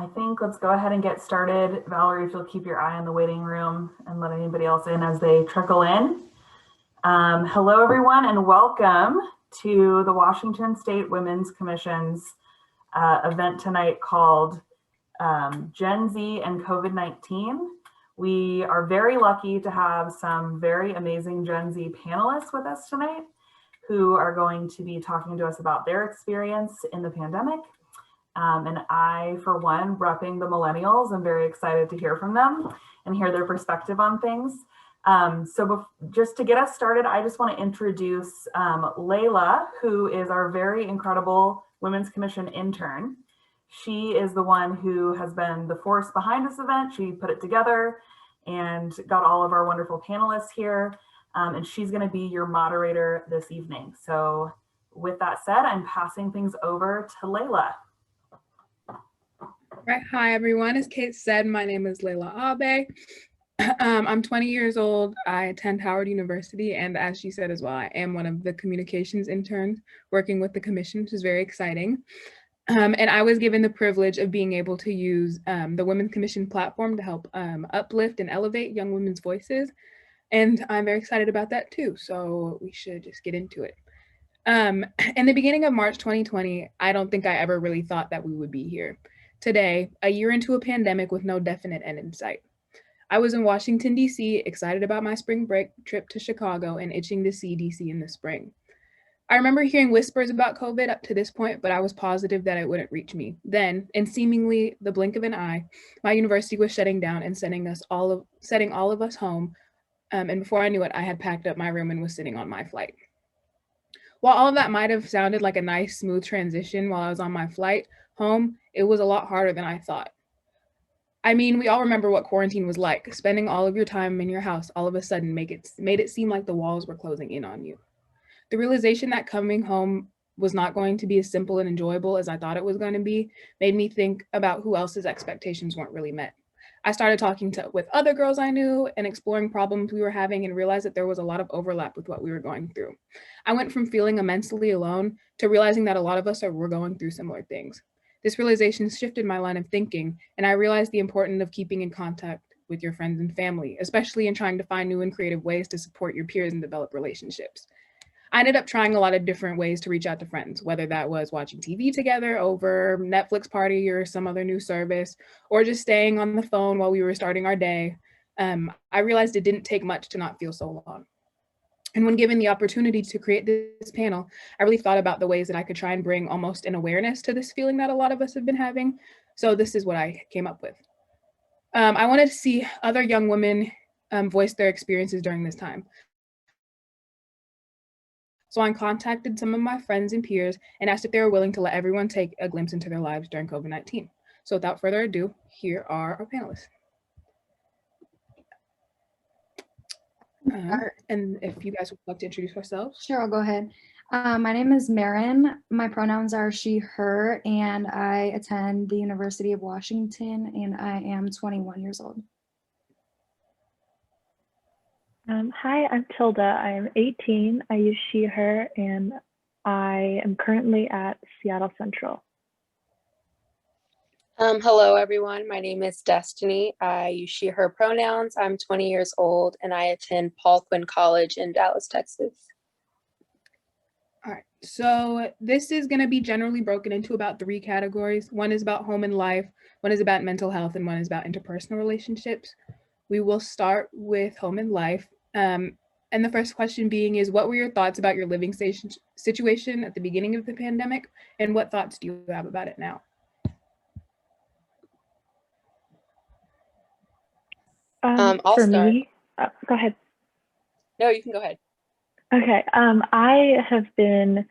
I think let's go ahead and get started. Valerie, if you'll keep your eye on the waiting room and let anybody else in as they trickle in. Hello, everyone, and welcome to the Washington State Women's Commission's event tonight called Gen Z and COVID-19. We are very lucky to have some very amazing Gen Z panelists with us tonight who are going to be talking to us about their experience in the pandemic. And I, for one, repping the millennials, I'm very excited to hear from them and hear their perspective on things. Just to get us started, I just want to introduce Layla, who is our very incredible Women's Commission intern. She is the one who has been the force behind this event. She put it together and got all of our wonderful panelists here. And she's going to be your moderator this evening. So with that said, I'm passing things over to Layla. Right. Hi, everyone. As Kate said, my name is Layla Abe. I'm 20 years old. I attend Howard University, and as she said as well, I am one of the communications interns working with the commission, which is very exciting. And I was given the privilege of being able to use the Women's Commission platform to help uplift and elevate young women's voices. And I'm very excited about that too. So we should just get into it. In the beginning of March 2020, I don't think I ever really thought that we would be here. Today, a year into a pandemic with no definite end in sight. I was in Washington, D.C., excited about my spring break trip to Chicago and itching to see D.C. in the spring. I remember hearing whispers about COVID up to this point, but I was positive that it wouldn't reach me. Then, in seemingly the blink of an eye, my university was shutting down and setting all of us home. And before I knew it, I had packed up my room and was sitting on my flight. While all of that might have sounded like a nice, smooth transition while I was on my flight home, it was a lot harder than I thought. I mean, we all remember what quarantine was like. Spending all of your time in your house all of a sudden made it seem like the walls were closing in on you. The realization that coming home was not going to be as simple and enjoyable as I thought it was going to be made me think about who else's expectations weren't really met. I started talking with other girls I knew and exploring problems we were having and realized that there was a lot of overlap with what we were going through. I went from feeling immensely alone to realizing that a lot of us were going through similar things. This realization shifted my line of thinking, and I realized the importance of keeping in contact with your friends and family, especially in trying to find new and creative ways to support your peers and develop relationships. I ended up trying a lot of different ways to reach out to friends, whether that was watching TV together over Netflix party or some other new service, or just staying on the phone while we were starting our day. I realized it didn't take much to not feel so alone. And when given the opportunity to create this panel, I really thought about the ways that I could try and bring almost an awareness to this feeling that a lot of us have been having. So this is what I came up with. I wanted to see other young women voice their experiences during this time. So I contacted some of my friends and peers and asked if they were willing to let everyone take a glimpse into their lives during COVID-19. So without further ado, here are our panelists. And if you guys would like to introduce yourselves. Sure, I'll go ahead. My name is Marin. My pronouns are she, her, and I attend the University of Washington, and I am 21 years old. Hi, I'm Tilda. I am 18. I use she, her, and I am currently at Seattle Central. Hello, everyone. My name is Destiny. I use she, her pronouns. I'm 20 years old, and I attend Paul Quinn College in Dallas, Texas. All right, so this is going to be generally broken into about 3 categories. One is about home and life, one is about mental health, and one is about interpersonal relationships. We will start with home and life. And the first question being is, what were your thoughts about your living situation at the beginning of the pandemic, and what thoughts do you have about it now? I'll for start. me, go ahead. No, you can go ahead. Okay, I have been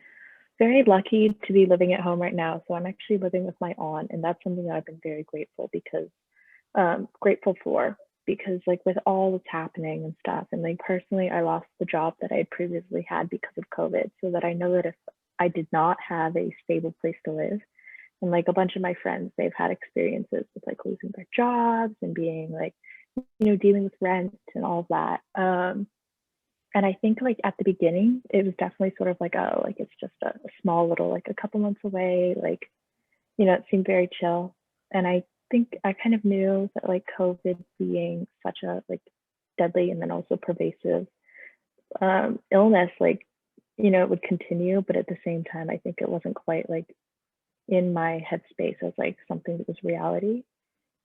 very lucky to be living at home right now. So I'm actually living with my aunt, and that's something that I've been very grateful for because like with all that's happening and stuff, and like personally, I lost the job that I had previously had because of COVID. So that I know that if I did not have a stable place to live, and like a bunch of my friends, they've had experiences with like losing their jobs and being like, dealing with rent and all of that. And I think like at the beginning, it was definitely sort of like, oh, like it's just a small little, like a couple months away, like, it seemed very chill. And I think I kind of knew that like COVID being such a like deadly and then also pervasive illness, like, you know, it would continue, but at the same time, I think it wasn't quite like in my headspace as like something that was reality.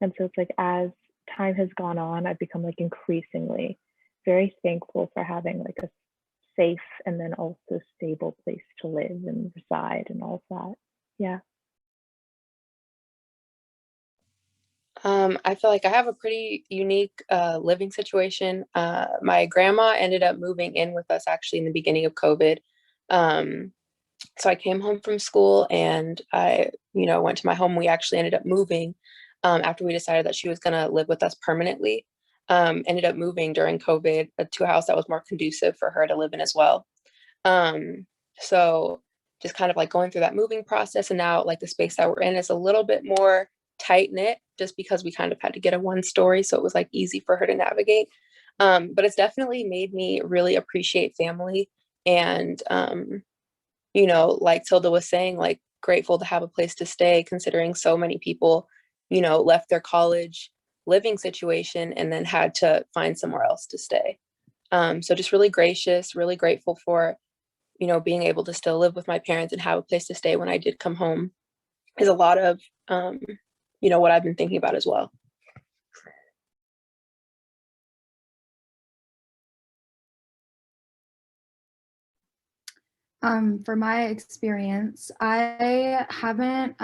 And so it's like as time has gone on, I've become like increasingly very thankful for having like a safe and then also stable place to live and reside and all of that. Yeah. I feel like I have a pretty unique living situation. My grandma ended up moving in with us actually in the beginning of COVID. Um, so I came home from school and I, went to my home. We actually ended up moving after we decided that she was going to live with us permanently. Ended up moving during COVID to a house that was more conducive for her to live in as well. So just kind of like going through that moving process, and now like the space that we're in is a little bit more tight knit just because we kind of had to get a 1-story, so it was like easy for her to navigate. But it's definitely made me really appreciate family, and like Tilda was saying, like grateful to have a place to stay, considering so many people left their college living situation and then had to find somewhere else to stay. So just really gracious, really grateful for being able to still live with my parents and have a place to stay when I did come home is a lot of what I've been thinking about as well. For my experience, I haven't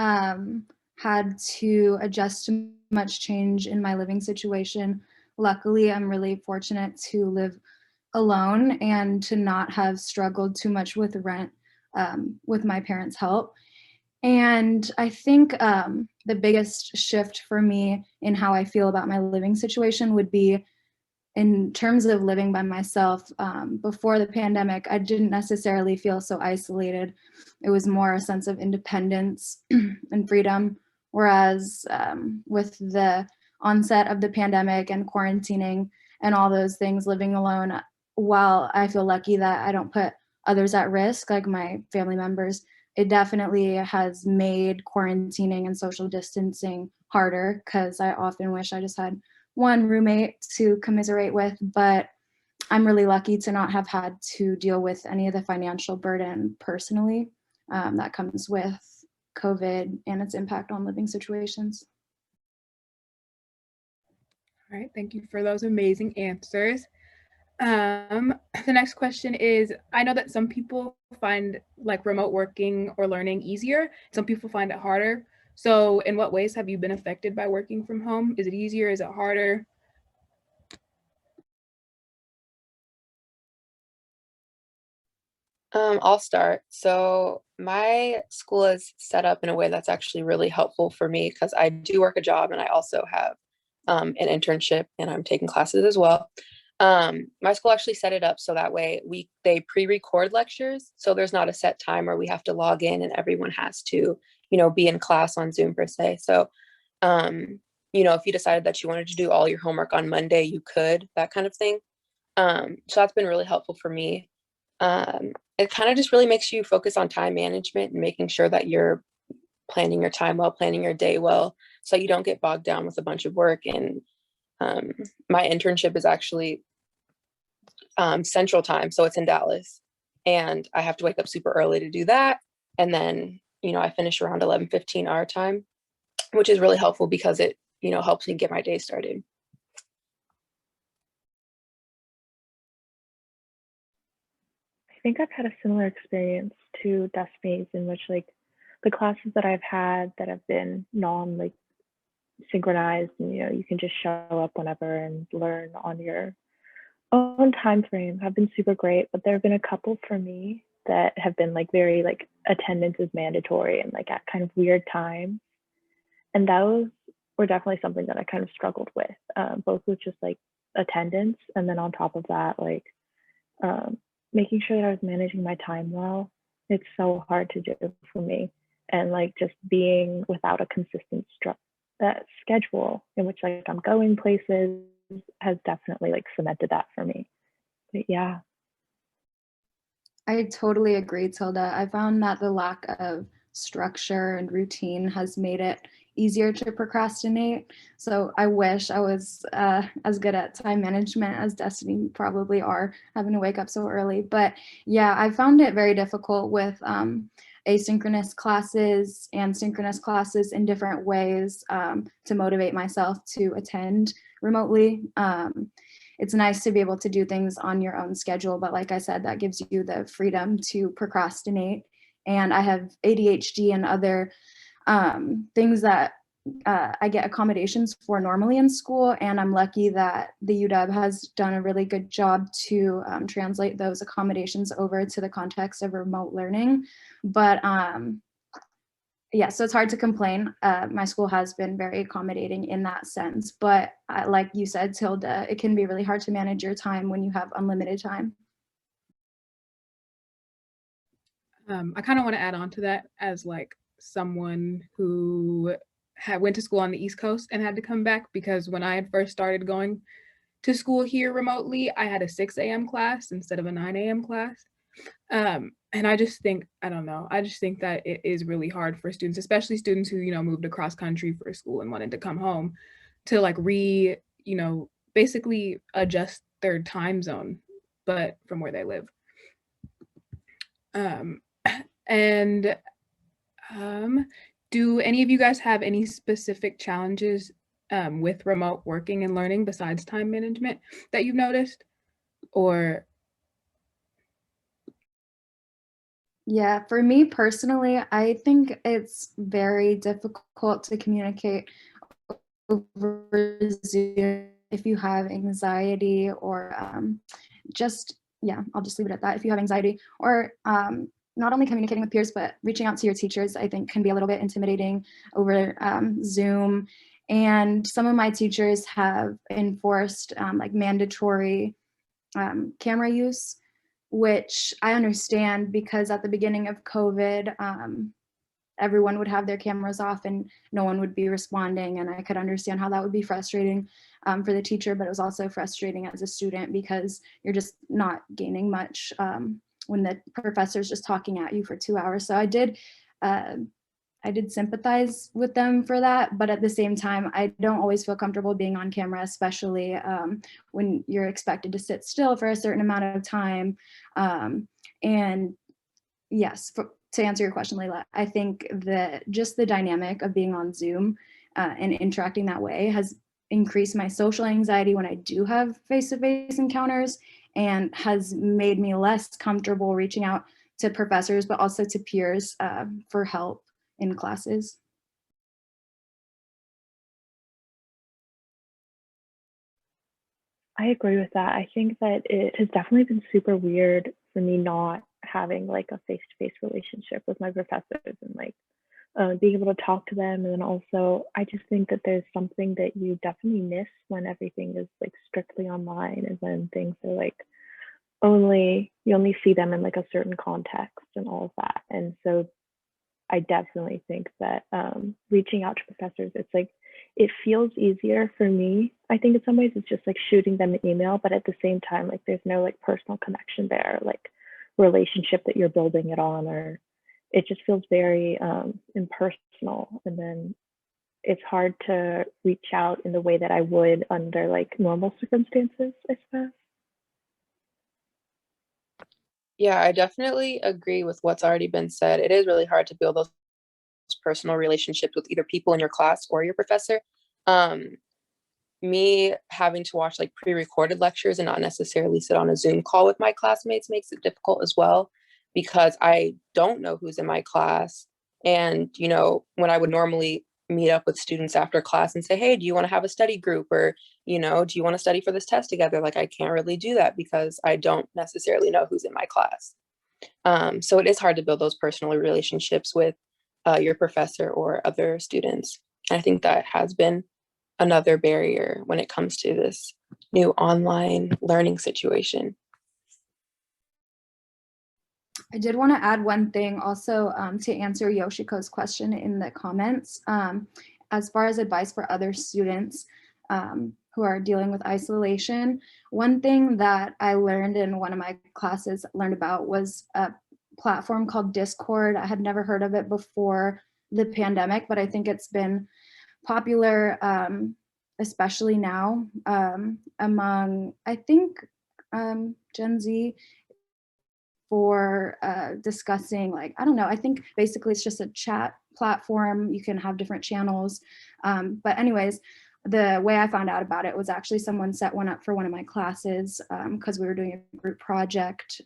had to adjust to much change in my living situation. Luckily, I'm really fortunate to live alone and to not have struggled too much with rent with my parents' help. And I think the biggest shift for me in how I feel about my living situation would be in terms of living by myself. Before the pandemic, I didn't necessarily feel so isolated. It was more a sense of independence and freedom. Whereas with the onset of the pandemic and quarantining and all those things, living alone, while I feel lucky that I don't put others at risk, like my family members, it definitely has made quarantining and social distancing harder, because I often wish I just had one roommate to commiserate with, but I'm really lucky to not have had to deal with any of the financial burden personally that comes with COVID and its impact on living situations. All right, thank you for those amazing answers. The next question is, I know that some people find like remote working or learning easier. Some people find it harder. So in what ways have you been affected by working from home? Is it easier? Is it harder? I'll start. So my school is set up in a way that's actually really helpful for me because I do work a job and I also have an internship and I'm taking classes as well. My school actually set it up so that way they pre-record lectures, so there's not a set time where we have to log in and everyone has to, be in class on Zoom per se. So, if you decided that you wanted to do all your homework on Monday, you could, that kind of thing. So that's been really helpful for me. It kind of just really makes you focus on time management and making sure that you're planning your time well, planning your day well, so you don't get bogged down with a bunch of work. And my internship is actually Central Time, so it's in Dallas, and I have to wake up super early to do that. And then, I finish around 11:15 our time, which is really helpful because it, helps me get my day started. I think I've had a similar experience to Destiny's, in which like the classes that I've had that have been non like synchronized, and you can just show up whenever and learn on your own time frame, have been super great. But there have been a couple for me that have been like very like attendance is mandatory and like at kind of weird times, and those were definitely something that I kind of struggled with, both with just like attendance, and then on top of that, like making sure that I was managing my time well. It's so hard to do for me, and like just being without a consistent schedule in which like I'm going places has definitely like cemented that for me. But yeah. I totally agree, Tilda. I found that the lack of structure and routine has made it easier to procrastinate. So I wish I was as good at time management as Destiny probably are, having to wake up so early. But yeah, I found it very difficult with asynchronous classes and synchronous classes in different ways to motivate myself to attend remotely. It's nice to be able to do things on your own schedule, but like I said, that gives you the freedom to procrastinate. And I have ADHD and other things that I get accommodations for normally in school, and I'm lucky that the UW has done a really good job to translate those accommodations over to the context of remote learning. But yeah, so it's hard to complain. My school has been very accommodating in that sense, but like you said, Tilda, it can be really hard to manage your time when you have unlimited time. I kind of want to add on to that as like someone who went to school on the East Coast and had to come back, because when I had first started going to school here remotely, I had a 6 a.m. class instead of a 9 a.m. class. And I just think, I don't know, I just think that it is really hard for students, especially students who, moved across country for school and wanted to come home, to like basically adjust their time zone, but from where they live. And do any of you guys have any specific challenges with remote working and learning besides time management that you've noticed? Or yeah, for me personally, I think it's very difficult to communicate over Zoom if you have anxiety or I'll just leave it at that. If you have anxiety or not only communicating with peers, but reaching out to your teachers, I think can be a little bit intimidating over Zoom. And some of my teachers have enforced like mandatory camera use, which I understand, because at the beginning of COVID, everyone would have their cameras off and no one would be responding. And I could understand how that would be frustrating for the teacher, but it was also frustrating as a student because you're just not gaining much when the professor's just talking at you for 2 hours. So I did sympathize with them for that, but at the same time, I don't always feel comfortable being on camera, especially when you're expected to sit still for a certain amount of time. And yes, to answer your question, Layla, I think that just the dynamic of being on Zoom and interacting that way has increased my social anxiety when I do have face-to-face encounters, and has made me less comfortable reaching out to professors, but also to peers for help in classes. I agree with that. I think that it has definitely been super weird for me not having like a face-to-face relationship with my professors and like being able to talk to them. And then also, I just think that there's something that you definitely miss when everything is like strictly online, and when things are like you only see them in like a certain context and all of that. And so I definitely think that reaching out to professors, it's like, it feels easier for me. I think in some ways it's just like shooting them an email, but at the same time, like there's no like personal connection there, like relationship that you're building it on, or it just feels very impersonal. And then it's hard to reach out in the way that I would under like normal circumstances, I suppose. Yeah, I definitely agree with what's already been said. It is really hard to build those personal relationships with either people in your class or your professor. Me having to watch like pre-recorded lectures and not necessarily sit on a Zoom call with my classmates makes it difficult as well, because I don't know who's in my class. And, when I would normally meet up with students after class and say, hey, do you want to have a study group? Or, do you want to study for this test together? Like, I can't really do that because I don't necessarily know who's in my class. So it is hard to build those personal relationships with your professor or other students. And I think that has been another barrier when it comes to this new online learning situation. I did want to add one thing also to answer Yoshiko's question in the comments. As far as advice for other students who are dealing with isolation, one thing that I learned in one of my classes was a platform called Discord. I had never heard of it before the pandemic, but I think it's been popular, especially now, among, I think, Gen Z, for discussing, like, I don't know, I think basically it's just a chat platform. You can have different channels. But anyways, the way I found out about it was actually someone set one up for one of my classes, because we were doing a group project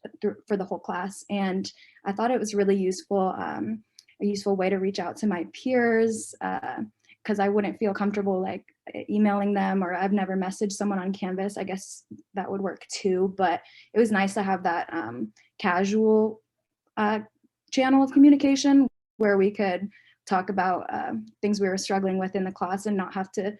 for the whole class. And I thought it was really useful, a useful way to reach out to my peers, because I wouldn't feel comfortable like emailing them, or I've never messaged someone on Canvas. I guess that would work too, but it was nice to have that casual channel of communication where we could talk about things we were struggling with in the class and not have to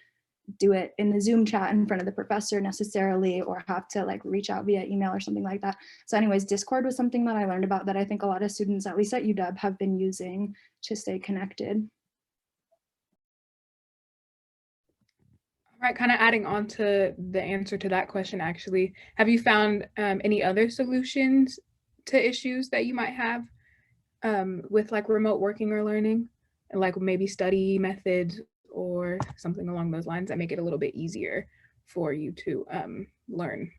do it in the Zoom chat in front of the professor necessarily, or have to like reach out via email or something like that. So anyways, Discord was something that I learned about that I think a lot of students, at least at UW, have been using to stay connected. All right, kind of adding on to the answer to that question, actually, have you found any other solutions to issues that you might have with like remote working or learning, and like maybe study methods or something along those lines that make it a little bit easier for you to learn?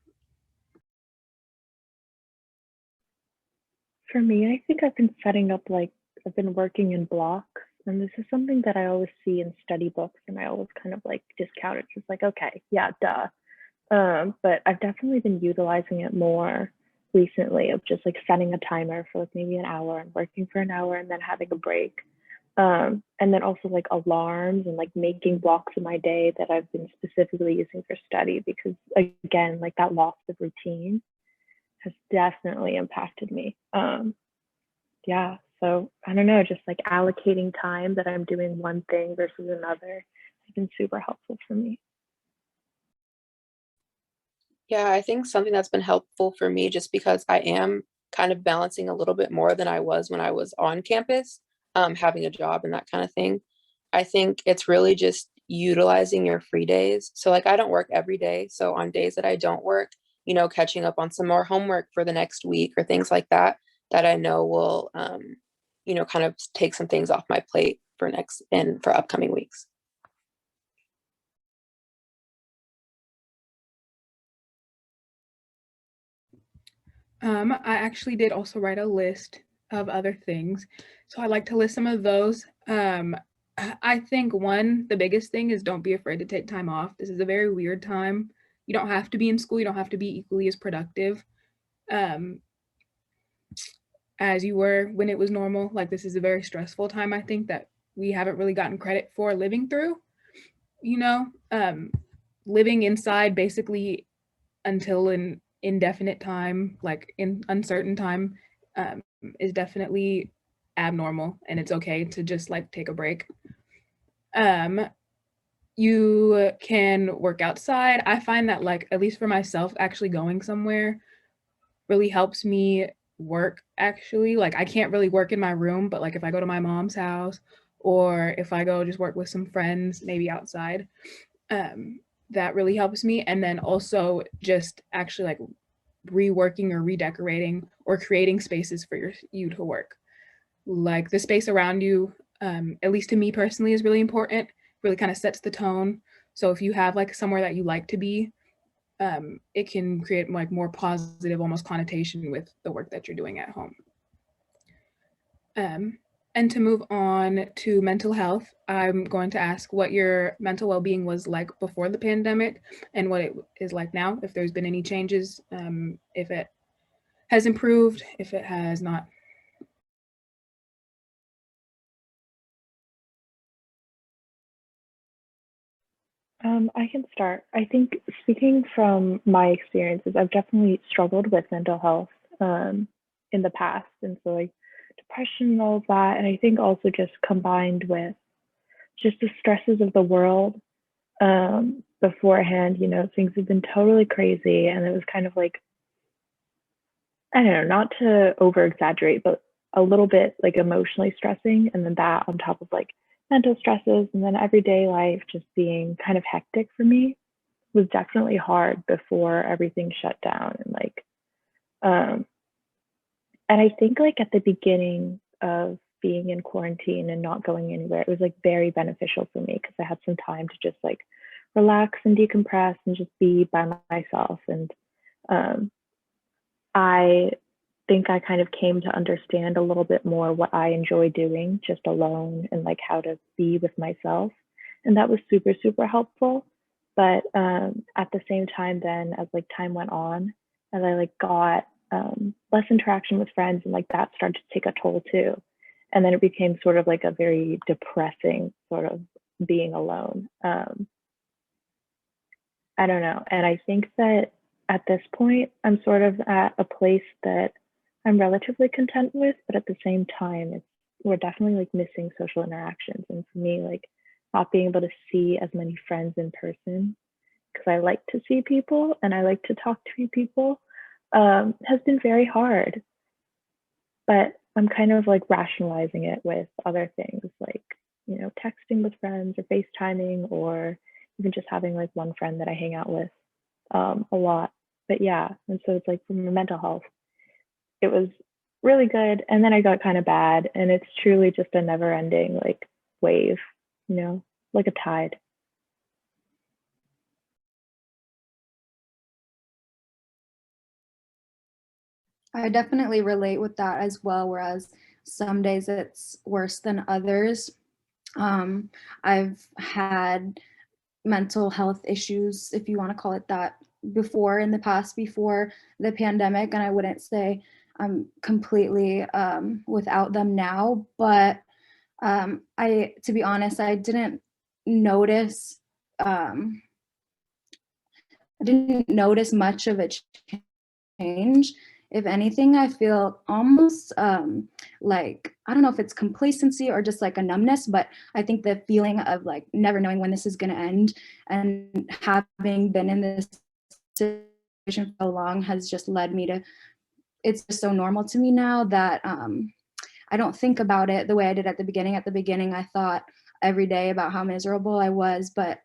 For me, I think I've been setting up, like, I've been working in blocks, and this is something that I always see in study books, and I always kind of like discount it. Just like, okay, yeah, duh. But I've definitely been utilizing it more recently, of just like setting a timer for like maybe an hour and working for an hour and then having a break. And then also like alarms and like making blocks of my day that I've been specifically using for study, because again, like that loss of routine has definitely impacted me. Yeah, so I don't know, just like allocating time that I'm doing one thing versus another has been super helpful for me. Yeah, I think something that's been helpful for me, just because I am kind of balancing a little bit more than I was when I was on campus, having a job and that kind of thing. I think it's really just utilizing your free days. So like I don't work every day. So on days that I don't work, catching up on some more homework for the next week or things like that, that I know will, kind of take some things off my plate for next and for upcoming weeks. I actually did also write a list of other things. So I like to list some of those. I think the biggest thing is don't be afraid to take time off. This is a very weird time. You don't have to be in school. You don't have to be equally as productive as you were when it was normal. Like this is a very stressful time, I think, that we haven't really gotten credit for living through, living inside basically until an indefinite time, like in uncertain time, is definitely abnormal, and it's okay to just like take a break. You can work outside. I find that, like, at least for myself, actually going somewhere really helps me work. Actually, like I can't really work in my room, but like if I go to my mom's house or if I go just work with some friends maybe outside, that really helps me. And then also just actually like reworking or redecorating or creating spaces for you to work. Like the space around you, at least to me personally, is really important. Really kind of sets the tone. So if you have like somewhere that you like to be, it can create like more positive almost connotation with the work that you're doing at home. And to move on to mental health, I'm going to ask what your mental well-being was like before the pandemic and what it is like now, if there's been any changes, if it has improved, if it has not. I can start. I think, speaking from my experiences, I've definitely struggled with mental health in the past. And so, like, depression and all of that. And I think also just combined with just the stresses of the world beforehand, things have been totally crazy. And it was kind of like, I don't know, not to over exaggerate, but a little bit like emotionally stressing. And then that on top of like mental stresses and then everyday life just being kind of hectic for me was definitely hard before everything shut down. And like, and I think like at the beginning of being in quarantine and not going anywhere, it was like very beneficial for me because I had some time to just like relax and decompress and just be by myself. And I think I kind of came to understand a little bit more what I enjoy doing just alone and like how to be with myself. And that was super, super helpful. But at the same time, then as like time went on, as I like got less interaction with friends and like that started to take a toll too. And then it became sort of like a very depressing sort of being alone. I don't know. And I think that at this point, I'm sort of at a place that I'm relatively content with, but at the same time, we're definitely like missing social interactions. And for me, like not being able to see as many friends in person, because I like to see people and I like to talk to people, has been very hard. But I'm kind of like rationalizing it with other things like, you know, texting with friends or FaceTiming, or even just having like one friend that I hang out with a lot. But yeah, and so it's like for my mental health, it was really good. And then I got kind of bad. And it's truly just a never ending like wave, you know, like a tide. I definitely relate with that as well, whereas some days it's worse than others. I've had mental health issues, if you want to call it that, before in the past, before the pandemic, and I wouldn't say I'm completely without them now, but to be honest, I didn't notice much of a change. If anything, I feel almost like, I don't know if it's complacency or just like a numbness, but I think the feeling of like never knowing when this is going to end and having been in this situation for so long has just led me to, it's just so normal to me now that I don't think about it the way I did at the beginning. At the beginning, I thought every day about how miserable I was, but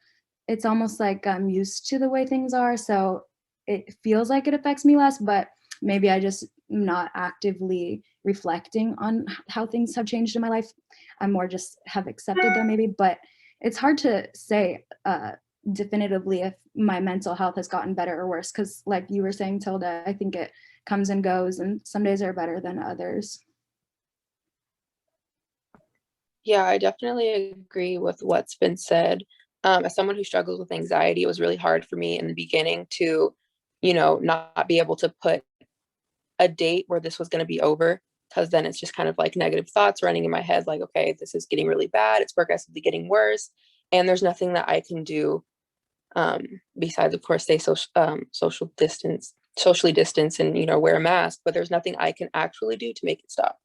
it's almost like I'm used to the way things are. So it feels like it affects me less, but maybe I just am not actively reflecting on how things have changed in my life. I'm more just have accepted them maybe, but it's hard to say definitively if my mental health has gotten better or worse. Cause like you were saying, Tilda, I think it comes and goes and some days are better than others. Yeah, I definitely agree with what's been said. As someone who struggles with anxiety, it was really hard for me in the beginning to, you know, not be able to put a date where this was going to be over, because then it's just kind of like negative thoughts running in my head, like, okay, this is getting really bad. It's progressively getting worse. And there's nothing that I can do besides, of course, stay socially distance and, you know, wear a mask, but there's nothing I can actually do to make it stop.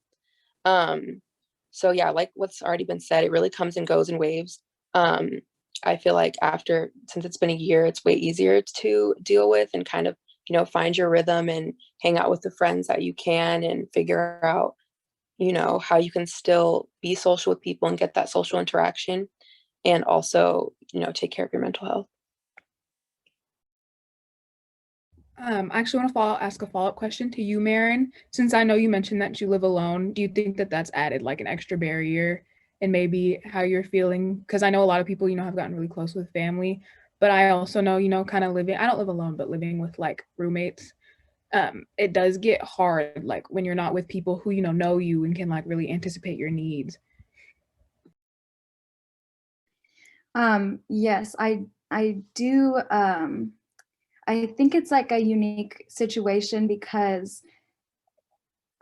So yeah, like what's already been said, it really comes and goes in waves. I feel like since it's been a year, it's way easier to deal with and kind of, you know, find your rhythm and hang out with the friends that you can and figure out, you know, how you can still be social with people and get that social interaction and also, you know, take care of your mental health. I actually want to ask a follow-up question to you, Marin. Since I know you mentioned that you live alone, do you think that that's added like an extra barrier and maybe how you're feeling? Because I know a lot of people, you know, have gotten really close with family, but I also know, you know, kind of I don't live alone, but living with like roommates, it does get hard, like when you're not with people who, you know you and can like really anticipate your needs. Yes, I do. I think it's like a unique situation because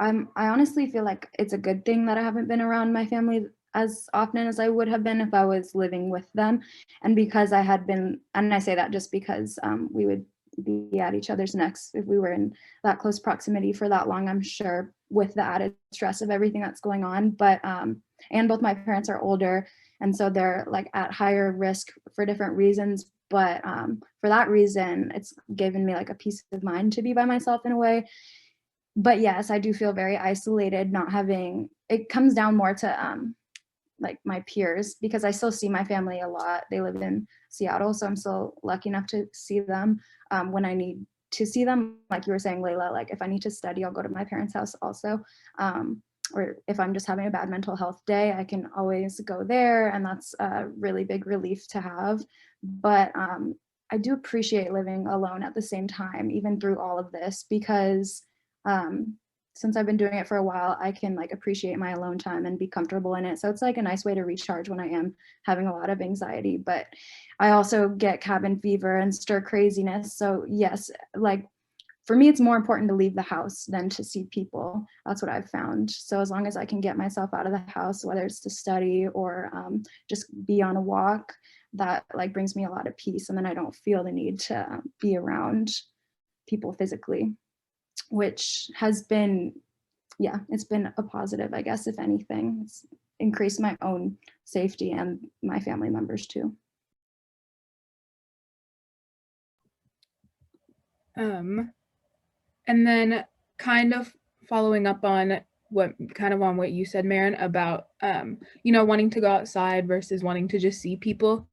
I honestly feel like it's a good thing that I haven't been around my family as often as I would have been if I was living with them. And because I had been, and I say that just because we would be at each other's necks if we were in that close proximity for that long, I'm sure, with the added stress of everything that's going on. But, and both my parents are older, and so they're like at higher risk for different reasons. But for that reason, it's given me like a peace of mind to be by myself in a way. But yes, I do feel very isolated, not having, it comes down more to like my peers because I still see my family a lot. They live in Seattle, so I'm still lucky enough to see them when I need to see them. Like you were saying, Layla, like if I need to study, I'll go to my parents' house also. or if I'm just having a bad mental health day, I can always go there, and that's a really big relief to have. But I do appreciate living alone at the same time, even through all of this, because um, since I've been doing it for a while, I can like appreciate my alone time and be comfortable in it. So it's like a nice way to recharge when I am having a lot of anxiety. But I also get cabin fever and stir craziness. So yes, like for me, it's more important to leave the house than to see people. That's what I've found. So as long as I can get myself out of the house, whether it's to study or just be on a walk, that like brings me a lot of peace. And then I don't feel the need to be around people physically, which has been, yeah, it's been a positive, I guess, if anything. It's increased my own safety and my family members too. And then kind of following up on what you said, Maren, about wanting to go outside versus wanting to just see people.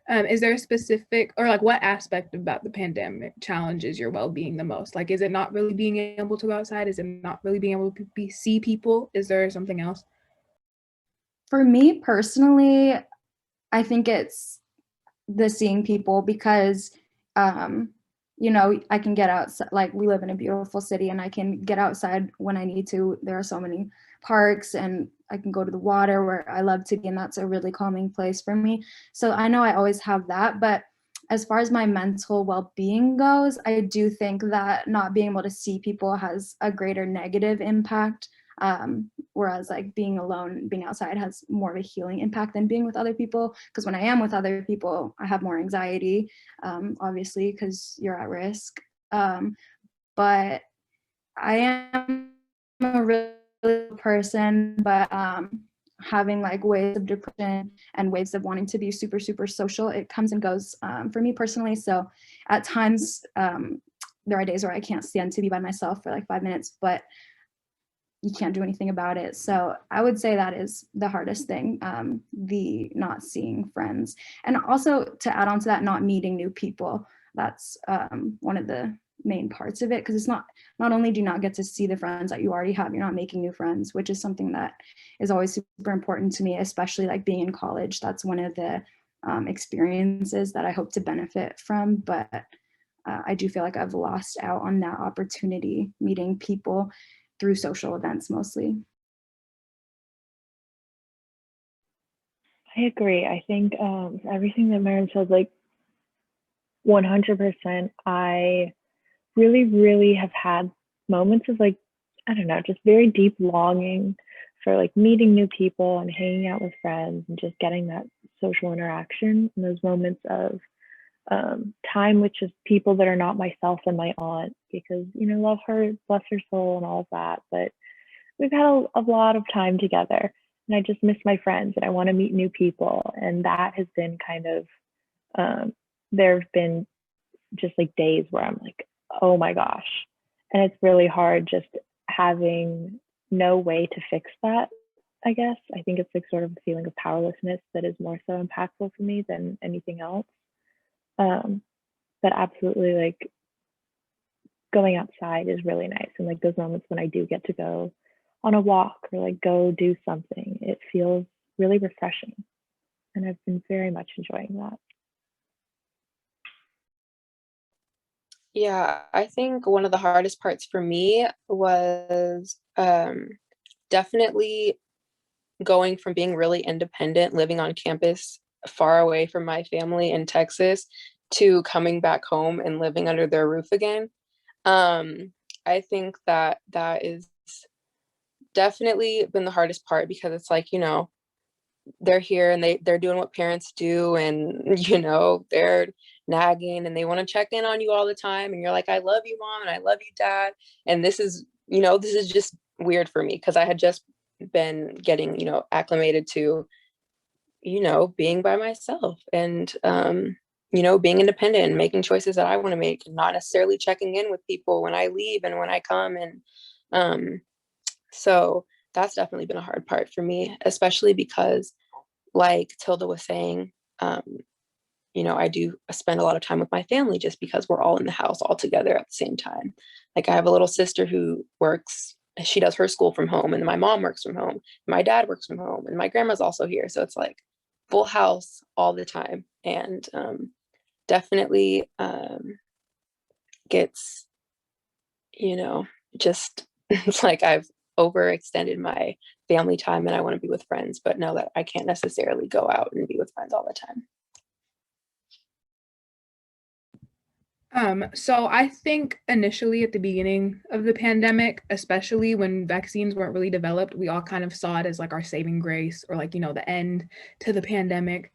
Is there a specific, or like what aspect about the pandemic challenges your well-being the most? Like, is it not really being able to go outside? Is it not really being able to see people? Is there something else? For me personally, I think it's the seeing people, because I can get outside. Like, we live in a beautiful city and I can get outside when I need to. There are so many parks and I can go to the water where I love to be, and that's a really calming place for me. So I know I always have that, but as far as my mental well-being goes, I do think that not being able to see people has a greater negative impact, whereas like being alone, being outside has more of a healing impact than being with other people, because when I am with other people, I have more anxiety, obviously, because you're at risk. But I am a really person, but having like waves of depression and waves of wanting to be super, super social, it comes and goes for me personally. So at times, there are days where I can't stand to be by myself for like 5 minutes, but you can't do anything about it. So I would say that is the hardest thing, the not seeing friends. And also, to add on to that, not meeting new people. That's one of the main parts of it, because it's not only do you not get to see the friends that you already have, you're not making new friends, which is something that is always super important to me, especially like being in college. That's one of the experiences that I hope to benefit from. But I do feel like I've lost out on that opportunity, meeting people through social events mostly. I agree. I think everything that Maren said, like 100%, I really, really have had moments of like, I don't know, just very deep longing for like meeting new people and hanging out with friends and just getting that social interaction, and those moments of time with just people that are not myself and my aunt, because, love her, bless her soul and all of that. But we've had a lot of time together, and I just miss my friends and I want to meet new people. And that has been kind of, there have been just like days where I'm like, oh my gosh. And it's really hard just having no way to fix that, I guess. I think it's like sort of a feeling of powerlessness that is more so impactful for me than anything else. But absolutely, like going outside is really nice. And like those moments when I do get to go on a walk or like go do something, it feels really refreshing. And I've been very much enjoying that. Yeah, I think one of the hardest parts for me was definitely going from being really independent, living on campus far away from my family in Texas, to coming back home and living under their roof again. I think that is definitely been the hardest part, because it's like, they're here and they're doing what parents do, and they're nagging and they want to check in on you all the time, and you're like, I love you, mom, and I love you, dad. And this is just weird for me, because I had just been getting acclimated to being by myself, and being independent and making choices that I want to make, and not necessarily checking in with people when I leave and when I come. And so that's definitely been a hard part for me, especially because, like Tilda was saying, I do spend a lot of time with my family just because we're all in the house all together at the same time. Like, I have a little sister who works she does her school from home, and my mom works from home, my dad works from home, and my grandma's also here. So it's like full house all the time. And definitely gets, just it's like I've overextended my family time and I want to be with friends, but know that I can't necessarily go out and be with friends all the time. So I think initially at the beginning of the pandemic, especially when vaccines weren't really developed, we all kind of saw it as like our saving grace or like, the end to the pandemic.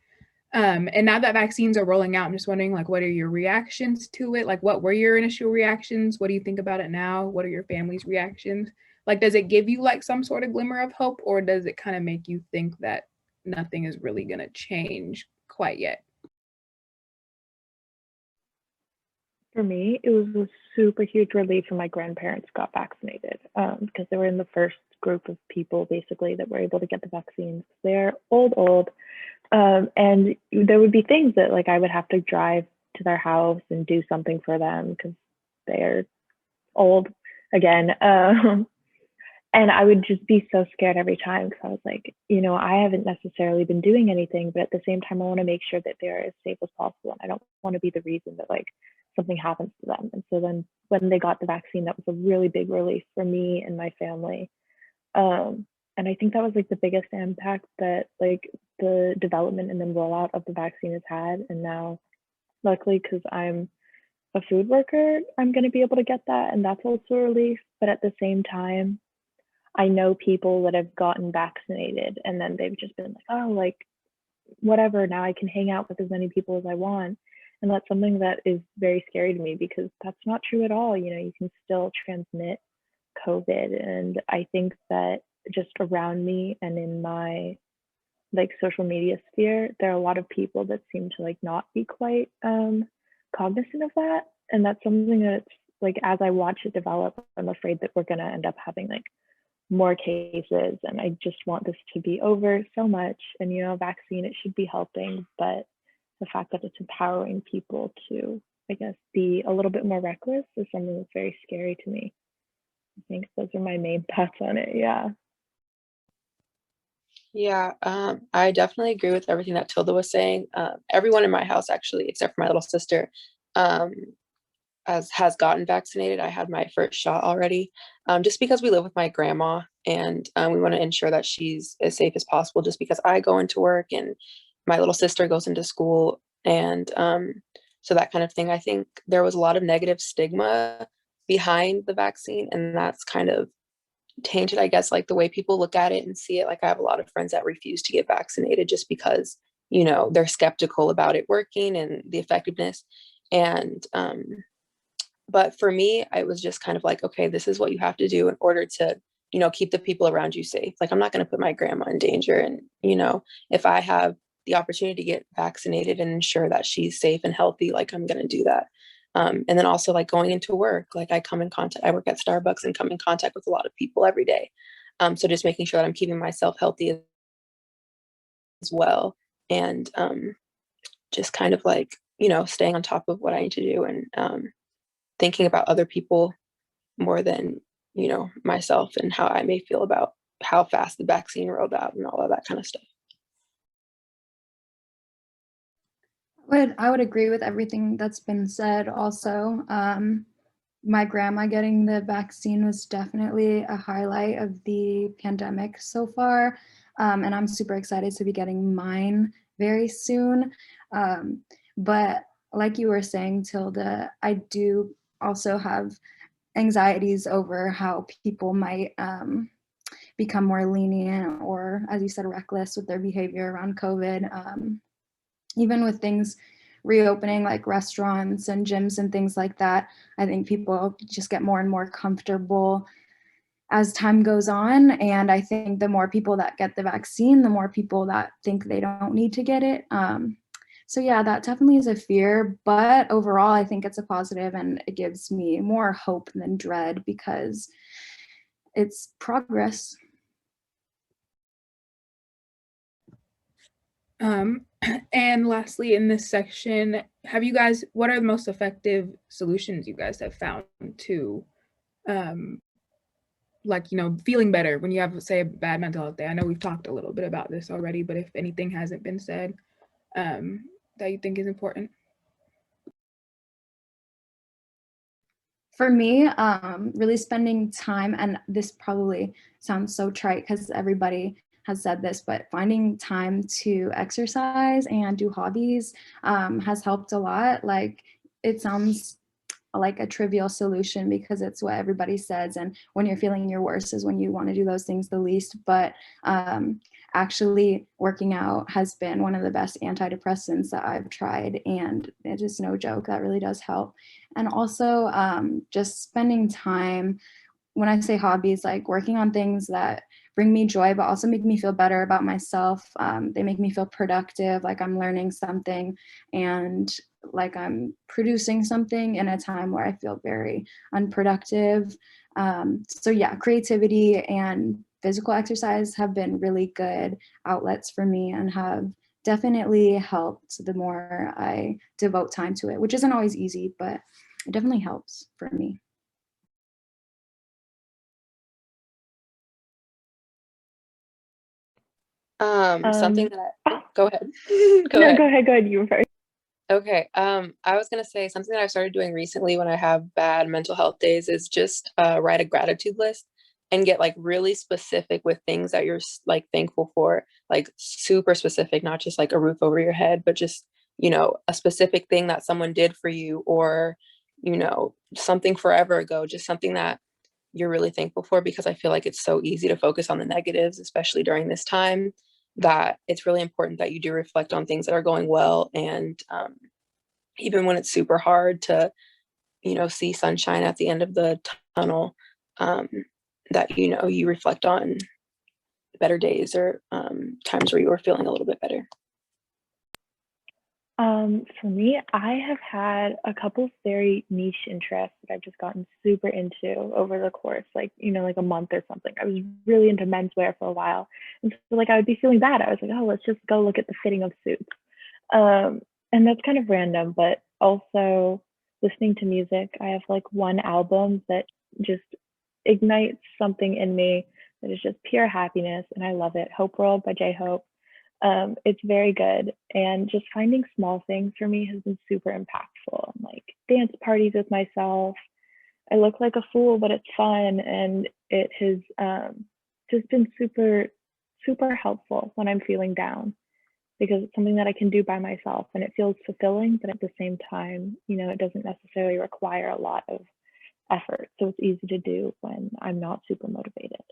And now that vaccines are rolling out, I'm just wondering, like, what are your reactions to it? Like, what were your initial reactions? What do you think about it now? What are your family's reactions? Like, does it give you like some sort of glimmer of hope, or does it kind of make you think that nothing is really going to change quite yet? For me, it was a super huge relief when my grandparents got vaccinated, because they were in the first group of people basically that were able to get the vaccines. They're old, and there would be things that like I would have to drive to their house and do something for them because they're old again. And I would just be so scared every time because I was like, I haven't necessarily been doing anything, but at the same time, I want to make sure that they're as safe as possible. And I don't want to be the reason that like something happens to them. And so then when they got the vaccine, that was a really big relief for me and my family. And I think that was like the biggest impact that like the development and then rollout of the vaccine has had. And now, luckily, because I'm a food worker, I'm going to be able to get that. And that's also a relief. But at the same time, I know people that have gotten vaccinated and then they've just been like, oh, like, whatever, now I can hang out with as many people as I want. And that's something that is very scary to me because that's not true at all. You can still transmit COVID. And I think that just around me and in my like social media sphere, there are a lot of people that seem to like not be quite cognizant of that. And that's something that's like, as I watch it develop, I'm afraid that we're going to end up having like more cases. And I just want this to be over so much. And, vaccine, it should be helping, but the fact that it's empowering people to, I guess, be a little bit more reckless is something that's very scary to me. I think those are my main thoughts on it. Yeah. Yeah, I definitely agree with everything that Tilda was saying. Everyone in my house, actually, except for my little sister, um, has gotten vaccinated. I had my first shot already, just because we live with my grandma and we want to ensure that she's as safe as possible. Just because I go into work and my little sister goes into school, and so that kind of thing. I think there was a lot of negative stigma behind the vaccine, and that's kind of tainted, I guess, like the way people look at it and see it. Like I have a lot of friends that refuse to get vaccinated just because, they're skeptical about it working and the effectiveness. And but for me, I was just kind of like, okay, this is what you have to do in order to, keep the people around you safe. Like I'm not going to put my grandma in danger. And, if I have the opportunity to get vaccinated and ensure that she's safe and healthy, like I'm going to do that. And then also like going into work, like I work at Starbucks and come in contact with a lot of people every day. So just making sure that I'm keeping myself healthy as well. And just kind of like, staying on top of what I need to do and thinking about other people more than, myself and how I may feel about how fast the vaccine rolled out and all of that kind of stuff. I would agree with everything that's been said also. My grandma getting the vaccine was definitely a highlight of the pandemic so far. And I'm super excited to be getting mine very soon. But like you were saying, Tilda, I do also have anxieties over how people might become more lenient or, as you said, reckless with their behavior around COVID. Even with things reopening like restaurants and gyms and things like that, I think people just get more and more comfortable as time goes on. And I think the more people that get the vaccine, the more people that think they don't need to get it. So yeah, that definitely is a fear, but overall, I think it's a positive and it gives me more hope than dread because it's progress. And lastly, in this section, what are the most effective solutions you guys have found to like, you know, feeling better when you have, say, a bad mental health day? I know we've talked a little bit about this already, but if anything hasn't been said that you think is important. For me, really spending time, and this probably sounds so trite because everybody has said this, but finding time to exercise and do hobbies has helped a lot. Like, it sounds like a trivial solution because it's what everybody says, and when you're feeling your worst is when you want to do those things the least, but actually working out has been one of the best antidepressants that I've tried, and it is no joke, that really does help. And also just spending time, when I say hobbies, like working on things that bring me joy, but also make me feel better about myself. They make me feel productive, like I'm learning something and like I'm producing something in a time where I feel very unproductive. So yeah, creativity and physical exercise have been really good outlets for me and have definitely helped the more I devote time to it, which isn't always easy, but it definitely helps for me. Something that go ahead. No, go ahead. You were first. Okay. I was gonna say something that I started doing recently when I have bad mental health days is just write a gratitude list and get like really specific with things that you're like thankful for, like super specific, not just like a roof over your head, but just, you know, a specific thing that someone did for you, or, you know, something forever ago, just something that you're really thankful for, because I feel like it's so easy to focus on the negatives, especially during this time, that it's really important that you do reflect on things that are going well. And even when it's super hard to, you know, see sunshine at the end of the tunnel, um, that, you know, you reflect on better days or times where you were feeling a little bit better. For me, I have had a couple of very niche interests that I've just gotten super into over the course, like, you know, like a month or something. I was really into menswear for a while. And so like I would be feeling bad. I was like, oh, let's just go look at the fitting of suits. And that's kind of random, but also listening to music. I have like one album that just ignites something in me that is just pure happiness, and I love it. Hope World by J-Hope. It's very good. And just finding small things for me has been super impactful. Like dance parties with myself. I look like a fool, but it's fun. And it has just been super, super helpful when I'm feeling down, because it's something that I can do by myself and it feels fulfilling, but at the same time, you know, it doesn't necessarily require a lot of effort. So it's easy to do when I'm not super motivated.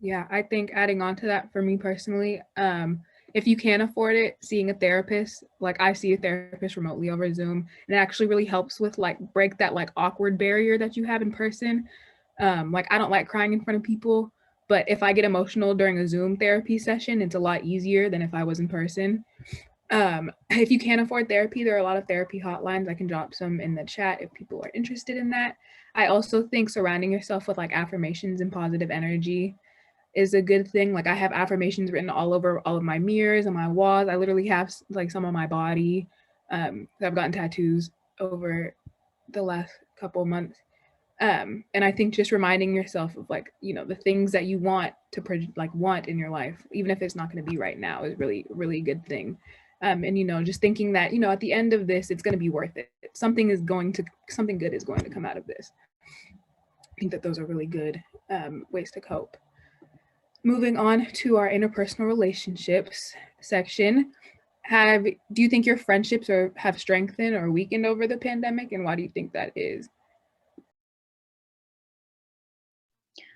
Yeah, I think adding on to that, for me personally, if you can afford it, seeing a therapist, like I see a therapist remotely over Zoom, and it actually really helps with like break that like awkward barrier that you have in person. Like I don't like crying in front of people, but if I get emotional during a Zoom therapy session, it's a lot easier than if I was in person. If you can't afford therapy, there are a lot of therapy hotlines. I can drop some in the chat if people are interested in that. I also think surrounding yourself with like affirmations and positive energy is a good thing. Like I have affirmations written all over all of my mirrors and my walls. I literally have like some on my body. I've gotten tattoos over the last couple months. And I think just reminding yourself of like, you know, the things that you want to like want in your life, even if it's not going to be right now, is really, really a good thing. And, you know, just thinking that, you know, at the end of this, it's going to be worth it. Something good is going to come out of this. I think that those are really good ways to cope. Moving on to our interpersonal relationships section. Do you think your friendships have strengthened or weakened over the pandemic, and why do you think that is?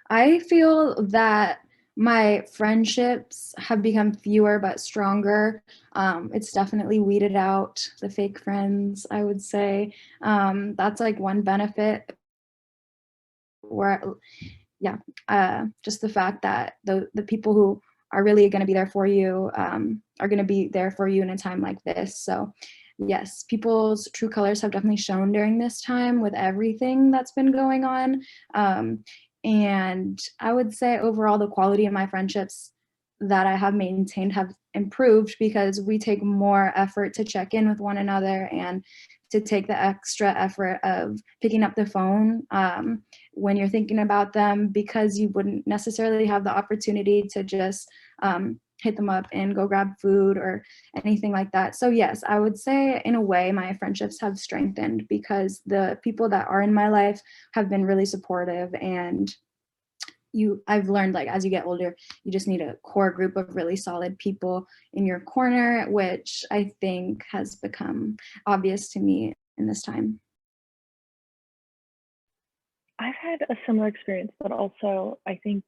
I feel that my friendships have become fewer but stronger. It's definitely weeded out the fake friends, I would say. That's like one benefit, where yeah, just the fact that the people who are really going to be there for you are going to be there for you in a time like this. So yes, people's true colors have definitely shown during this time with everything that's been going on. And I would say overall the quality of my friendships that I have maintained have improved because we take more effort to check in with one another and to take the extra effort of picking up the phone when you're thinking about them, because you wouldn't necessarily have the opportunity to just hit them up and go grab food or anything like that. So yes, I would say in a way my friendships have strengthened because the people that are in my life have been really supportive, and I've learned, like, as you get older, you just need a core group of really solid people in your corner, which I think has become obvious to me in this time. I've had a similar experience, but also I think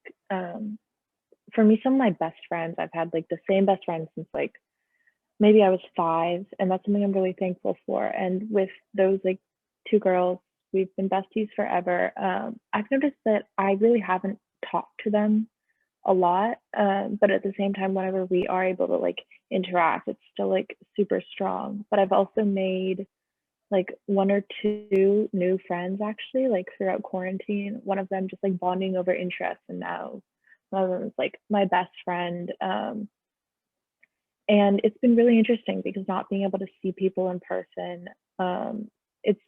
for me, some of my best friends, I've had like the same best friends since like maybe I was 5, and that's something I'm really thankful for. And with those like 2 girls, we've been besties forever. I've noticed that I really haven't talked to them a lot, but at the same time, whenever we are able to like interact, it's still like super strong. But I've also made like 1 or 2 new friends actually, like throughout quarantine. One of them just like bonding over interests, and now one of them is like my best friend. And it's been really interesting because not being able to see people in person, it's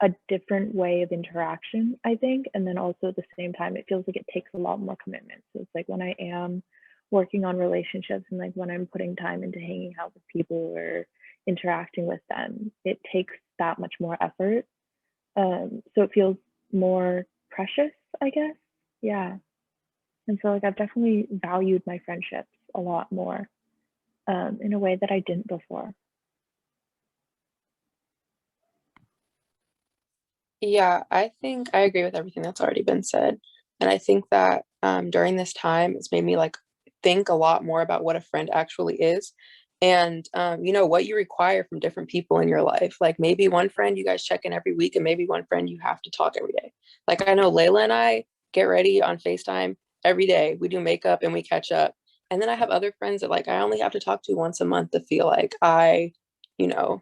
a different way of interaction, I think. And then also at the same time, it feels like it takes a lot more commitment. So it's like when I am working on relationships and like when I'm putting time into hanging out with people or interacting with them, it takes that much more effort. So it feels more precious, I guess. Yeah. And so like I've definitely valued my friendships a lot more in a way that I didn't before. Yeah, I think I agree with everything that's already been said. And I think that during this time, it's made me like think a lot more about what a friend actually is and, what you require from different people in your life. Like maybe one friend you guys check in every week, and maybe one friend you have to talk every day. Like I know Layla and I get ready on FaceTime every day. We do makeup and we catch up. And then I have other friends that like I only have to talk to once a month to feel like you know,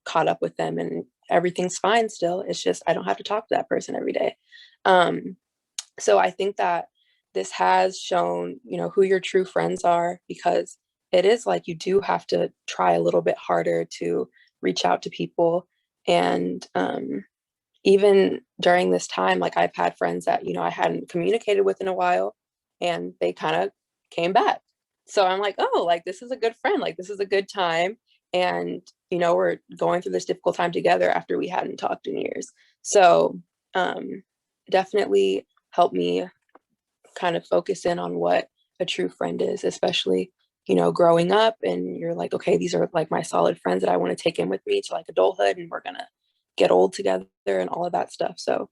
caught up with them and everything's fine still. It's just I don't have to talk to that person every day. Um, so I think that this has shown, who your true friends are, because it is like you do have to try a little bit harder to reach out to people. And even during this time, like I've had friends that, I hadn't communicated with in a while, and they kind of came back. So I'm like, oh, like this is a good friend. Like this is a good time. And, we're going through this difficult time together after we hadn't talked in years. So definitely helped me kind of focus in on what a true friend is, especially, growing up and you're like, okay, these are like my solid friends that I want to take in with me to like adulthood, and we're going to get old together and all of that stuff. So,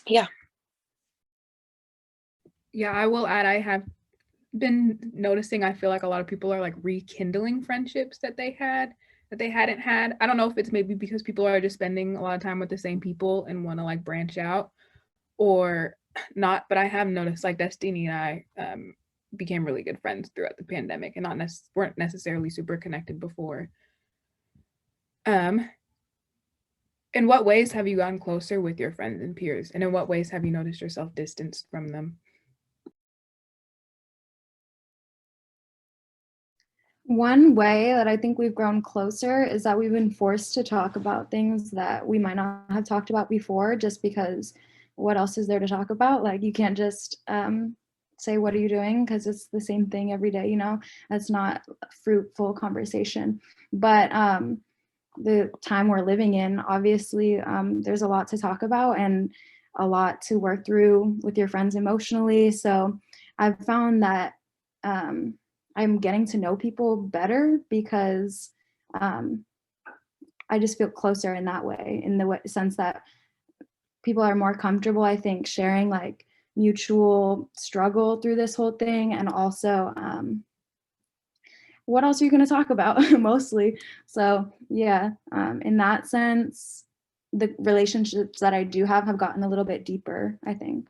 yeah. Yeah, I will add, I have been noticing, I feel like a lot of people are like rekindling friendships that they hadn't had. I don't know if it's maybe because people are just spending a lot of time with the same people and want to like branch out or not, but I have noticed like Destiny and I became really good friends throughout the pandemic and weren't necessarily super connected before. In what ways have you gotten closer with your friends and peers? And in what ways have you noticed yourself distanced from them? One way that I think we've grown closer is that we've been forced to talk about things that we might not have talked about before, just because what else is there to talk about? Like you can't just say, what are you doing? Because it's the same thing every day, That's not a fruitful conversation. But the time we're living in, obviously, there's a lot to talk about and a lot to work through with your friends emotionally. So I've found that I'm getting to know people better because I just feel closer in that way, in the sense that people are more comfortable, I think, sharing like mutual struggle through this whole thing. And also, what else are you going to talk about mostly? So yeah, in that sense, the relationships that I do have gotten a little bit deeper, I think.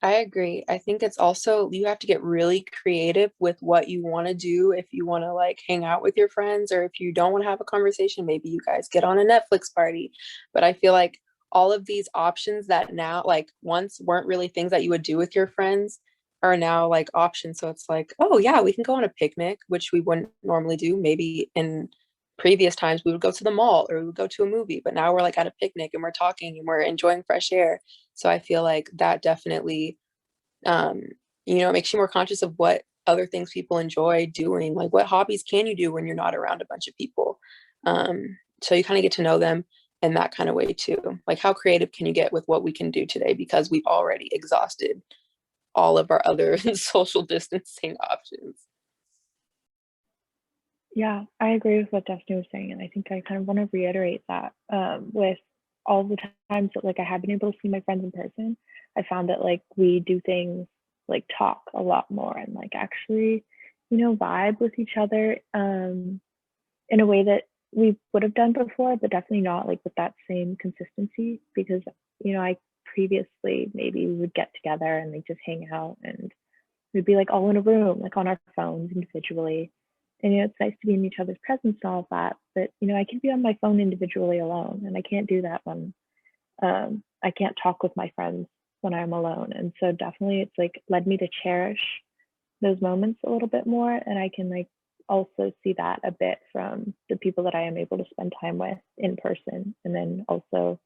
I agree. I think it's also, you have to get really creative with what you want to do. If you want to like hang out with your friends, or if you don't want to have a conversation, maybe you guys get on a Netflix party. But I feel like all of these options that now, like once weren't really things that you would do with your friends, are now like options. So it's like, oh yeah, we can go on a picnic, which we wouldn't normally do. Maybe in previous times we would go to the mall or we would go to a movie, but now we're like at a picnic and we're talking and we're enjoying fresh air. So I feel like that definitely, um, makes you more conscious of what other things people enjoy doing. Like what hobbies can you do when you're not around a bunch of people? So you kind of get to know them in that kind of way too. Like how creative can you get with what we can do today because we've already exhausted all of our other social distancing options. Yeah, I agree with what Destiny was saying, and I think I kind of want to reiterate that with all the times that like I have been able to see my friends in person, I found that like we do things like talk a lot more and like actually, vibe with each other in a way that we would have done before, but definitely not like with that same consistency because I previously maybe we would get together and like just hang out and we'd be like all in a room, like on our phones individually. And it's nice to be in each other's presence and all of that. But I can be on my phone individually alone, and I can't do that when I can't talk with my friends when I'm alone. And so definitely, it's like led me to cherish those moments a little bit more, and I can like also see that a bit from the people that I am able to spend time with in person, and then also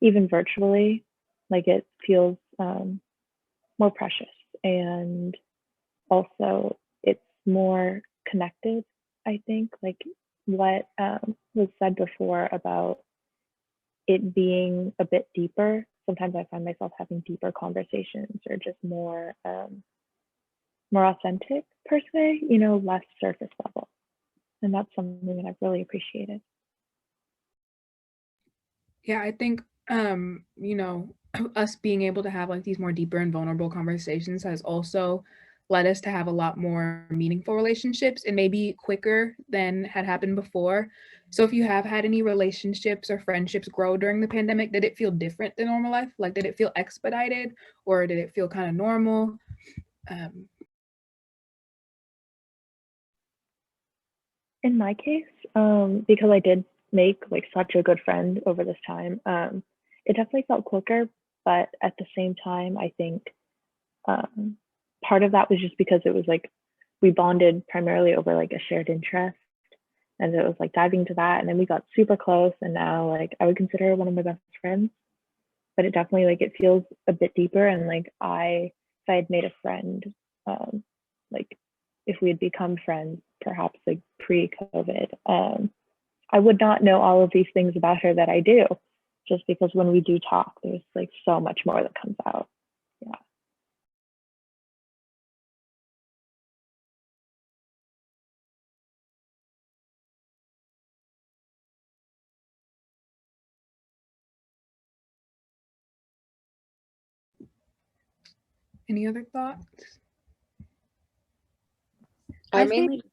even virtually, like it feels more precious and also it's more connected. I think like what was said before about it being a bit deeper, sometimes I find myself having deeper conversations or just more authentic per se, less surface level, and that's something that I've really appreciated. Yeah, I think us being able to have like these more deeper and vulnerable conversations has also led us to have a lot more meaningful relationships and maybe quicker than had happened before. So if you have had any relationships or friendships grow during the pandemic, did it feel different than normal life? Like did it feel expedited or did it feel kind of normal? In my case, because I did make like such a good friend over this time, it definitely felt quicker. But at the same time, I think um, part of that was just because it was like we bonded primarily over like a shared interest, and it was like diving into that, and then we got super close, and now like I would consider her one of my best friends. But it definitely like it feels a bit deeper, and like if I had made a friend, like if we had become friends, perhaps like pre-COVID, I would not know all of these things about her that I do, just because when we do talk, there's like so much more that comes out. Yeah. Any other thoughts? I I think- mainly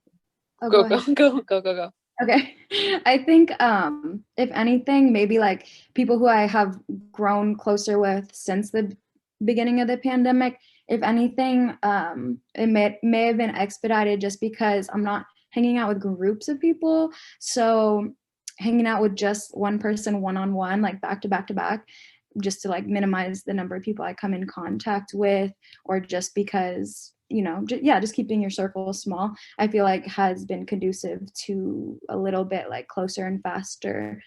Oh, go ahead. go. Okay. I think if anything, maybe like people who I have grown closer with since the beginning of the pandemic, if anything, it may have been expedited just because I'm not hanging out with groups of people. So hanging out with just one person one-on-one, like back to back to back, just to like minimize the number of people I come in contact with, or just because, just keeping your circle small, I feel like has been conducive to a little bit like closer and faster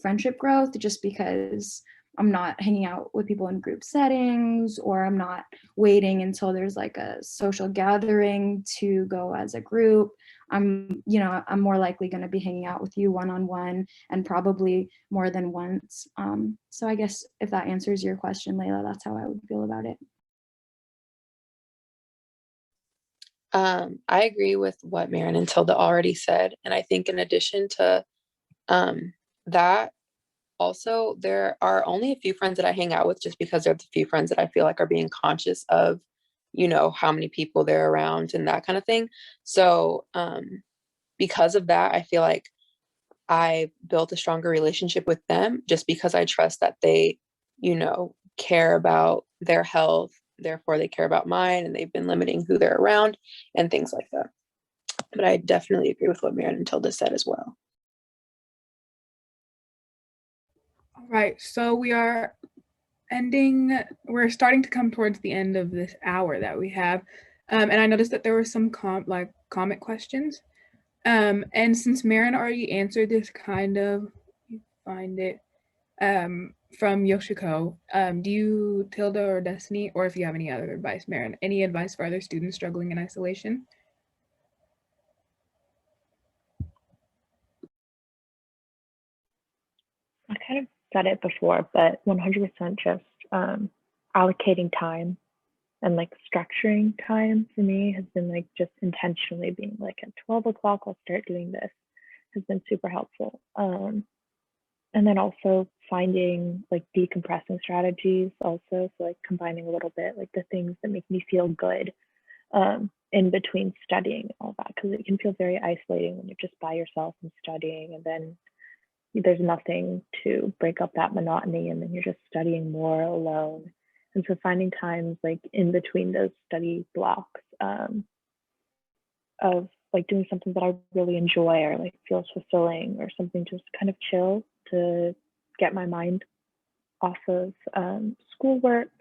friendship growth, just because I'm not hanging out with people in group settings, or I'm not waiting until there's like a social gathering to go as a group. I'm more likely going to be hanging out with you one-on-one and probably more than once. So I guess if that answers your question, Layla, that's how I would feel about it. I agree with what Marin and Tilda already said. And I think in addition to that, also, there are only a few friends that I hang out with just because they're the few friends that I feel like are being conscious of, how many people they're around and that kind of thing. So because of that, I feel like I built a stronger relationship with them just because I trust that they, care about their health. Therefore, they care about mine and they've been limiting who they're around and things like that. But I definitely agree with what Marin and Tilda said as well. All right, so we are we're starting to come towards the end of this hour that we have. And I noticed that there were some comment questions. And since Marin already answered this kind of, you find it, from Yoshiko, do you, Tilda or Destiny, or if you have any other advice, Marin, any advice for other students struggling in isolation? I kind of said it before, but 100% just allocating time and like structuring time for me has been like just intentionally being like at 12 o'clock, I'll start doing this has been super helpful. And then also finding like decompressing strategies also. So like combining a little bit like the things that make me feel good in between studying and all that, because it can feel very isolating when you're just by yourself and studying, and then there's nothing to break up that monotony, and then you're just studying more alone. And so finding times like in between those study blocks of like doing something that I really enjoy or like feels fulfilling, or something just kind of chill to get my mind off of schoolwork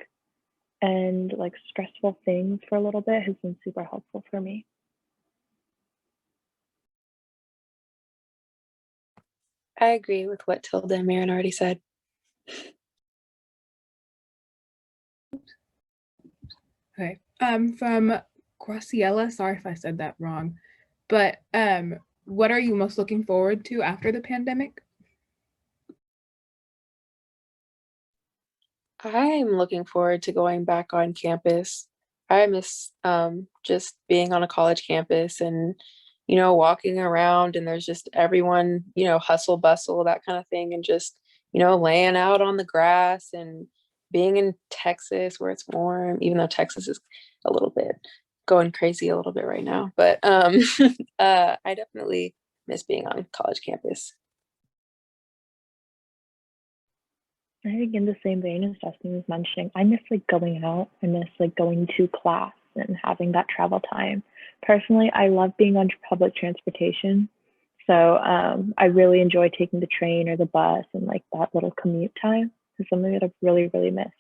and like stressful things for a little bit has been super helpful for me. I agree with what Tilda and Marin already said. Okay. From Graciela, sorry if I said that wrong, but what are you most looking forward to after the pandemic? I'm looking forward to going back on campus. I miss just being on a college campus and, walking around, and there's just everyone, hustle bustle, that kind of thing, and just, laying out on the grass and being in Texas where it's warm, even though Texas is a little bit going crazy a little bit right now. But I definitely miss being on college campus. I think in the same vein as Destiny was mentioning, I miss like going out. I miss like going to class and having that travel time. Personally, I love being on public transportation. So I really enjoy taking the train or the bus, and like that little commute time is something that I've really, really missed.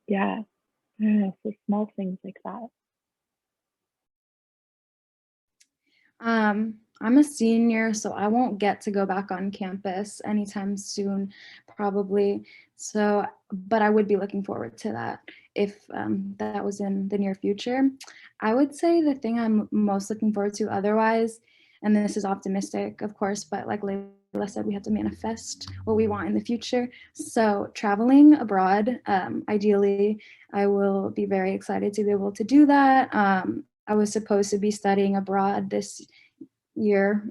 Yeah, I don't know, so small things like that. I'm a senior, so I won't get to go back on campus anytime soon, probably. So, but I would be looking forward to that if that was in the near future. I would say the thing I'm most looking forward to otherwise, and this is optimistic, of course, but like Layla said, we have to manifest what we want in the future. So traveling abroad, ideally, I will be very excited to be able to do that. I was supposed to be studying abroad this year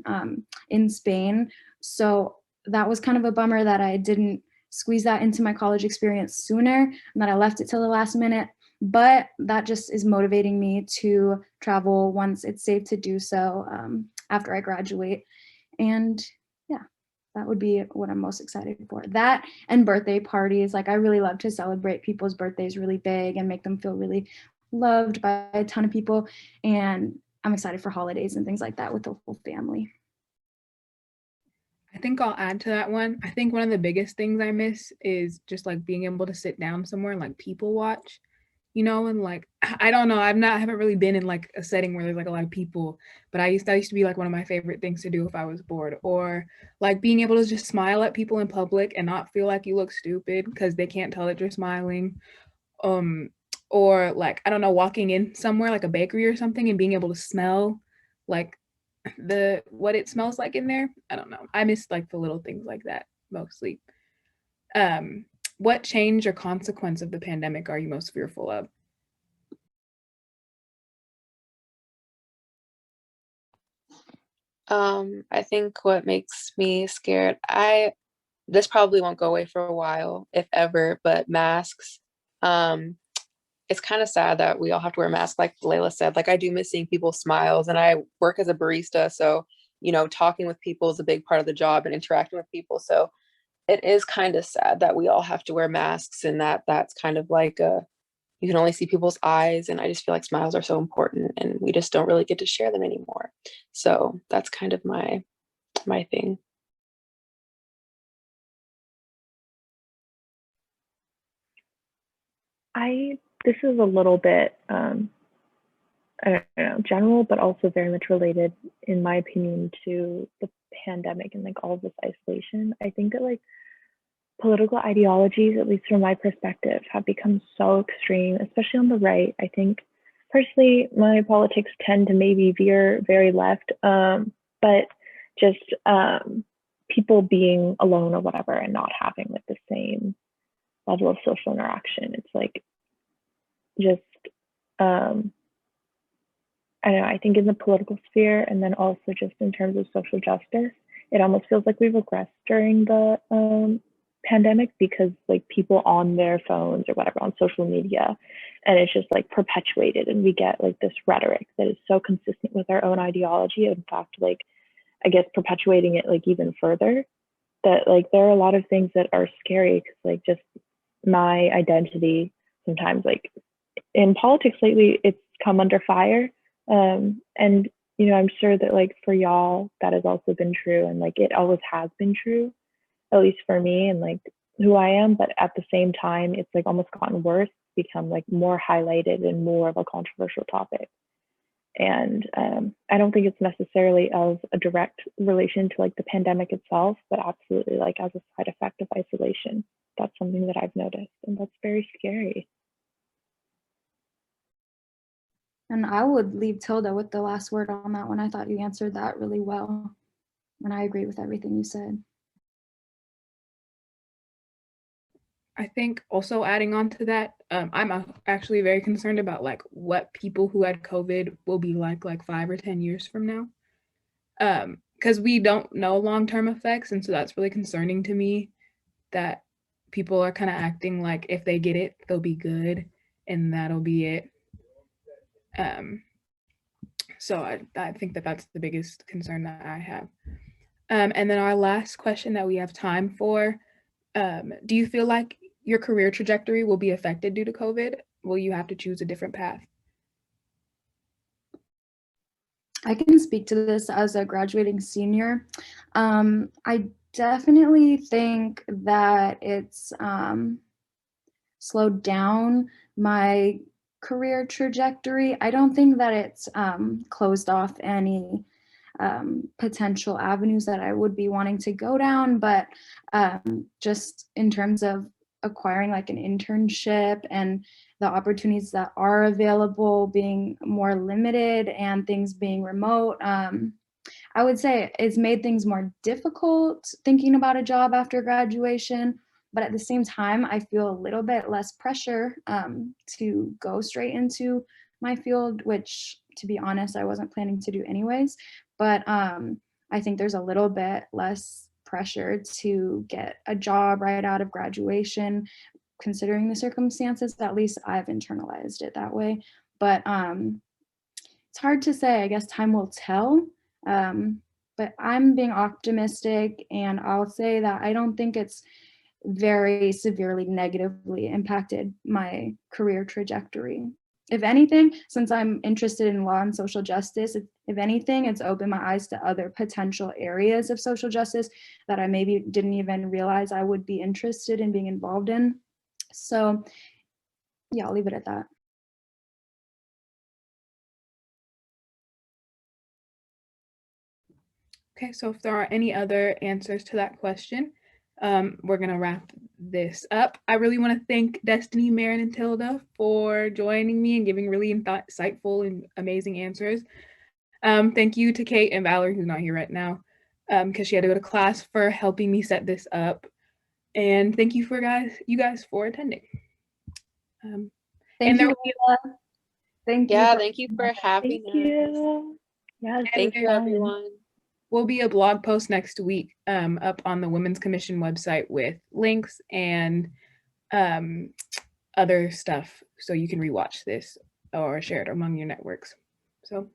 in Spain. So that was kind of a bummer that I didn't squeeze that into my college experience sooner and that I left it till the last minute. But that just is motivating me to travel once it's safe to do so after I graduate. And yeah, that would be what I'm most excited for. That and birthday parties. Like I really love to celebrate people's birthdays really big and make them feel really loved by a ton of people. And I'm excited for holidays and things like that with the whole family. I think I'll add to that one. I think one of the biggest things I miss is just like being able to sit down somewhere and like people watch, and like, I don't know, I haven't really been in like a setting where there's like a lot of people, but that used to be like one of my favorite things to do if I was bored, or like being able to just smile at people in public and not feel like you look stupid because they can't tell that you're smiling. Or like, I don't know, walking in somewhere like a bakery or something and being able to smell like what it smells like in there. I don't know. I miss like the little things like that mostly. What change or consequence of the pandemic are you most fearful of? I think what makes me scared, this probably won't go away for a while, if ever, but masks. It's kind of sad that we all have to wear masks, like Layla said. Like I do miss seeing people's smiles, and I work as a barista, so talking with people is a big part of the job and interacting with people. So it is kind of sad that we all have to wear masks, and that's kind of like you can only see people's eyes, and I just feel like smiles are so important, and we just don't really get to share them anymore. So that's kind of my thing. This is a little bit, I don't know, general, but also very much related, in my opinion, to the pandemic and like all of this isolation. I think that like political ideologies, at least from my perspective, have become so extreme, especially on the right. I think personally, my politics tend to maybe veer very left, but just people being alone or whatever and not having like the same level of social interaction. It's like just, I don't know, I think in the political sphere and then also just in terms of social justice, it almost feels like we've regressed during the pandemic because like people on their phones or whatever on social media, and it's just like perpetuated, and we get like this rhetoric that is so consistent with our own ideology. In fact, like I guess perpetuating it like even further, that like there are a lot of things that are scary because like just my identity sometimes like in politics lately it's come under fire, and you know I'm sure that like for y'all that has also been true, and like it always has been true, at least for me and like who I am. But at the same time, it's like almost gotten worse, become like more highlighted and more of a controversial topic. And I don't think it's necessarily of a direct relation to like the pandemic itself, but absolutely like as a side effect of isolation. That's something that I've noticed, and that's very scary. And I would leave Tilda with the last word on that one. I thought you answered that really well. And I agree with everything you said. I think also adding on to that, I'm actually very concerned about like what people who had COVID will be like 5 or 10 years from now. Because we don't know long-term effects. And so that's really concerning to me that people are kind of acting like if they get it, they'll be good and that'll be it. So I think that that's the biggest concern that I have. And then our last question that we have time for, do you feel like your career trajectory will be affected due to COVID? Will you have to choose a different path? I can speak to this as a graduating senior. I definitely think that it's slowed down my career trajectory. I don't think that it's closed off any potential avenues that I would be wanting to go down, but just in terms of acquiring like an internship and the opportunities that are available being more limited and things being remote, I would say it's made things more difficult thinking about a job after graduation. But at the same time, I feel a little bit less pressure to go straight into my field, which to be honest, I wasn't planning to do anyways. But I think there's a little bit less pressure to get a job right out of graduation, considering the circumstances. At least I've internalized it that way. But it's hard to say. I guess time will tell. But I'm being optimistic, and I'll say that I don't think it's very severely negatively impacted my career trajectory. If anything, since I'm interested in law and social justice, if anything, it's opened my eyes to other potential areas of social justice that I maybe didn't even realize I would be interested in being involved in. So yeah, I'll leave it at that. Okay, so if there are any other answers to that question, we're gonna wrap this up. I really want to thank Destiny, Maren, and Tilda for joining me and giving really insightful and amazing answers. Thank you to Kate and Valerie, who's not here right now, because she had to go to class, for helping me set this up. And thank you you guys for attending. Thank you. Thank you. Yeah, thank you for having Thank you. Yes, Thank you, everyone. Will be a blog post next week up on the Women's Commission website with links and other stuff, so you can rewatch this or share it among your networks. So